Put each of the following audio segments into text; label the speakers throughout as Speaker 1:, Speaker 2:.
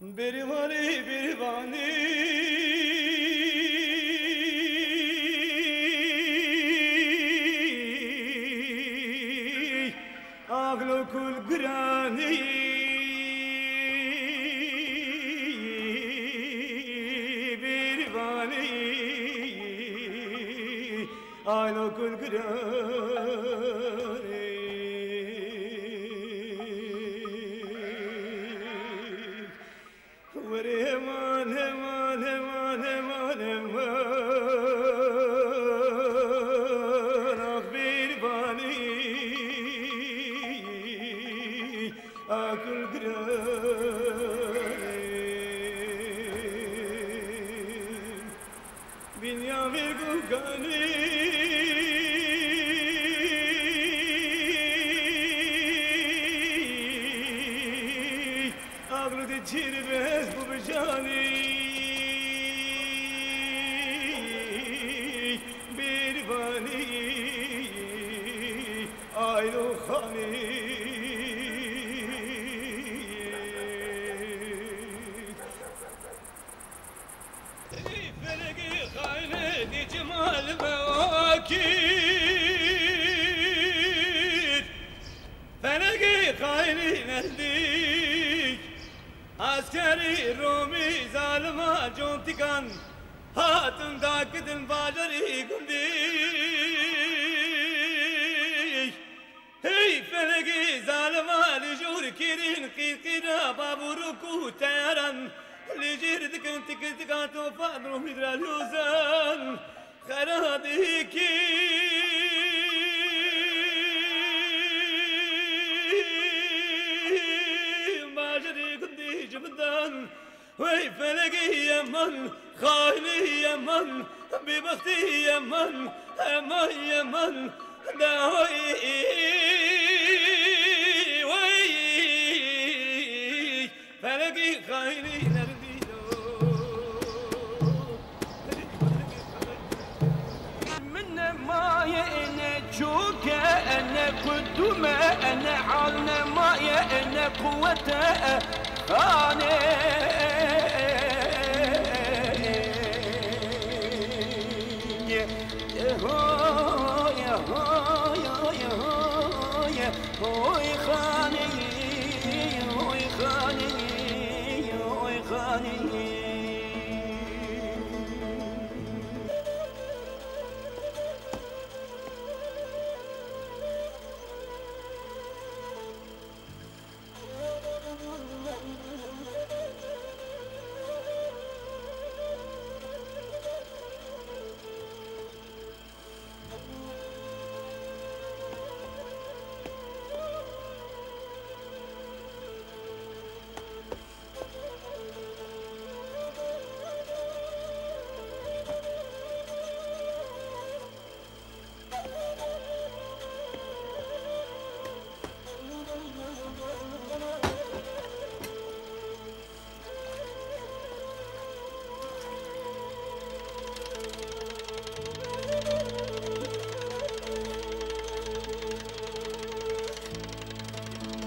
Speaker 1: بریوانی بریوانی عقل کل گرانی بریوانی عقل کل گرانی وريمان همان همان همان همان أخبر باني أكل قران بنيامين قوقاني أغلو تجير بس ببجاني بيرباني آيلو خاني فلقي خاينة جمال مواكيد فلقي خاينة نهديك عسكري رومي ظالما جونتكان هاتم داكدن باجري قندي هي فلقي ظالما لجور كيرين قيقنا بابوركو تياران لجير دكن تكتكاتو فادرو مدرا اليوزان خراديكي جبدان وي فلقي يمن خايني يمن ببختي يمن اما يمن داوي وي فلقي خايني نرديدو
Speaker 2: من ما ينجوك انا قدومه انا عالنا ما ينا قوته خاني هوي خاني هوي خاني هوي خاني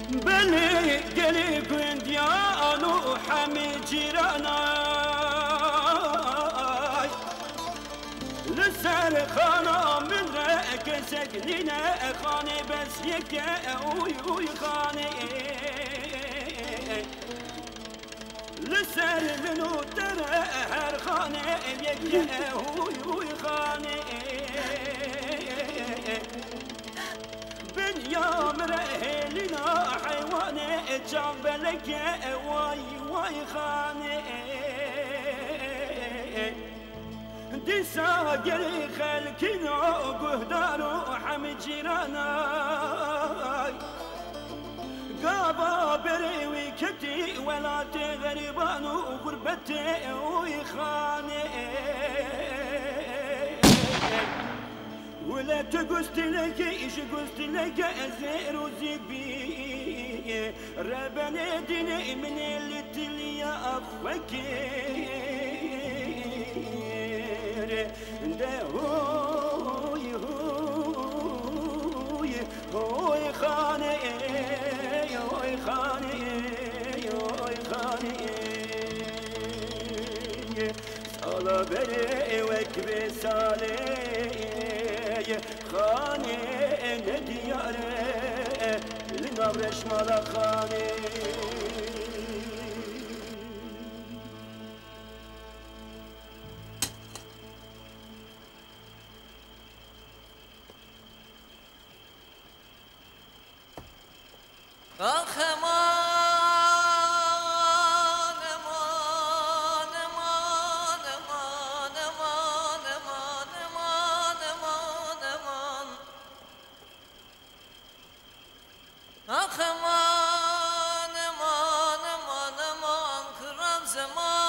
Speaker 2: بني قلي كنت يا أنو حمي جيراناي لسر خانا من رأك سكنينا خاني بس يكا أوي خاني لسر منو ترى هر خاني يكا أوي خاني يا مرهلنا حيواني جنبلك واي خاني دي ساقر خلكنا قهدارو حمي جيراناي قابا بريوي كتي ولا تغربانو غربتي وي خاني ولا تقصت لك إيش قصت لك أزير وزبي ربنا ديني من اللي تليا أفكير ده هوي خاني هوي خاني بری وک بساله خانه ندیاره لنابرش مالا خانه
Speaker 3: آخ امان امان امان امان امان امان امان امان امان آخ امان امان امان امان کرم زمان